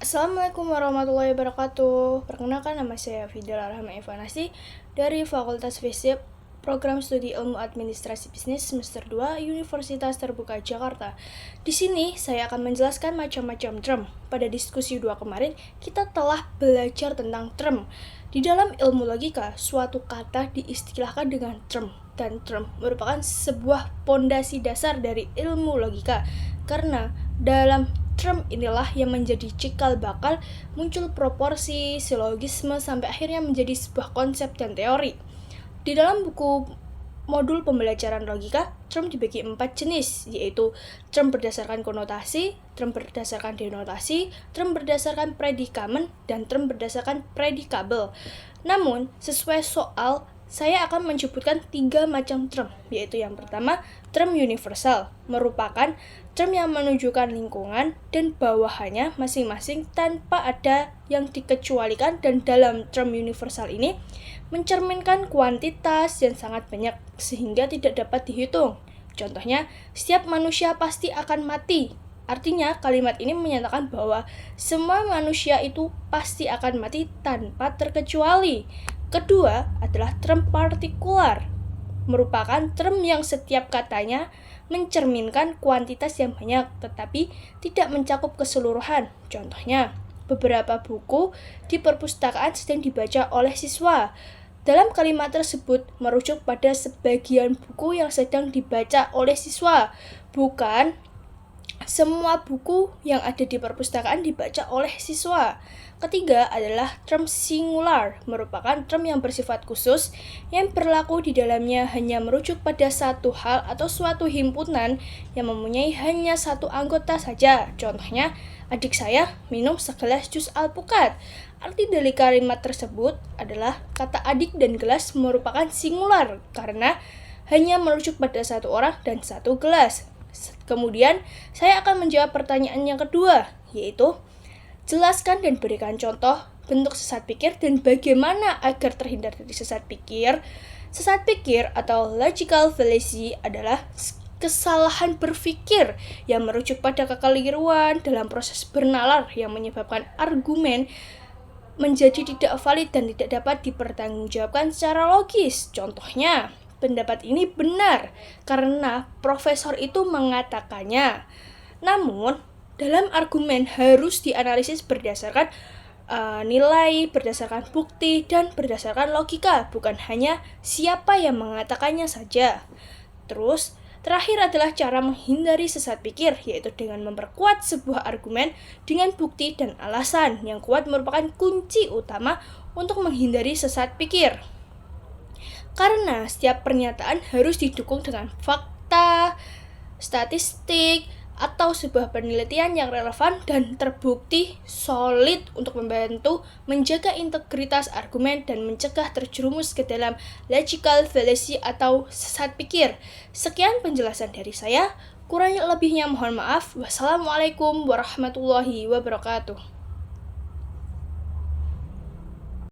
Assalamualaikum warahmatullahi wabarakatuh. Perkenalkan, nama saya Fidel Arham Evanasi dari Fakultas FISIP, Program Studi Ilmu Administrasi Bisnis Semester 2 Universitas Terbuka Jakarta. Di sini saya akan menjelaskan macam-macam term. Pada diskusi 2 kemarin, kita telah belajar tentang term. Di dalam ilmu logika, suatu kata diistilahkan dengan term, dan term merupakan sebuah pondasi dasar dari ilmu logika. Karena dalam term inilah yang menjadi cikal bakal muncul proporsi, silogisme, sampai akhirnya menjadi sebuah konsep dan teori. Di dalam buku modul pembelajaran logika, term dibagi 4 jenis, yaitu term berdasarkan konotasi, term berdasarkan denotasi, term berdasarkan predikamen, dan term berdasarkan predikabel. Namun, sesuai soal, saya akan menyebutkan 3 macam term, yaitu yang pertama, term universal, merupakan term yang menunjukkan lingkungan dan bawahannya masing-masing tanpa ada yang dikecualikan, dan dalam term universal ini mencerminkan kuantitas yang sangat banyak sehingga tidak dapat dihitung. Contohnya, setiap manusia pasti akan mati. Artinya, kalimat ini menyatakan bahwa semua manusia itu pasti akan mati tanpa terkecuali. Kedua adalah term partikular, merupakan term yang setiap katanya mencerminkan kuantitas yang banyak tetapi tidak mencakup keseluruhan. Contohnya, beberapa buku di perpustakaan sedang dibaca oleh siswa. Dalam kalimat tersebut merujuk pada sebagian buku yang sedang dibaca oleh siswa, bukan semua buku yang ada di perpustakaan dibaca oleh siswa. Ketiga adalah term singular, merupakan term yang bersifat khusus yang berlaku di dalamnya hanya merujuk pada satu hal atau suatu himpunan yang mempunyai hanya satu anggota saja. Contohnya, adik saya minum segelas jus alpukat. Arti dari kalimat tersebut adalah kata adik dan gelas merupakan singular karena hanya merujuk pada satu orang dan satu gelas. Kemudian, saya akan menjawab pertanyaan yang kedua, yaitu jelaskan dan berikan contoh bentuk sesat pikir dan bagaimana agar terhindar dari sesat pikir. Sesat pikir atau logical fallacy adalah kesalahan berpikir yang merujuk pada kekeliruan dalam proses bernalar yang menyebabkan argumen menjadi tidak valid dan tidak dapat dipertanggungjawabkan secara logis. Contohnya, pendapat ini benar karena profesor itu mengatakannya. Namun, dalam argumen harus dianalisis berdasarkan nilai, berdasarkan bukti, dan berdasarkan logika, bukan hanya siapa yang mengatakannya saja. Terus, terakhir adalah cara menghindari sesat pikir, yaitu dengan memperkuat sebuah argumen dengan bukti dan alasan yang kuat merupakan kunci utama untuk menghindari sesat pikir. Karena setiap pernyataan harus didukung dengan fakta, statistik, atau sebuah penelitian yang relevan dan terbukti solid untuk membantu menjaga integritas argumen dan mencegah terjerumus ke dalam logical fallacy atau sesat pikir. Sekian penjelasan dari saya, kurang lebihnya mohon maaf. Wassalamualaikum warahmatullahi wabarakatuh.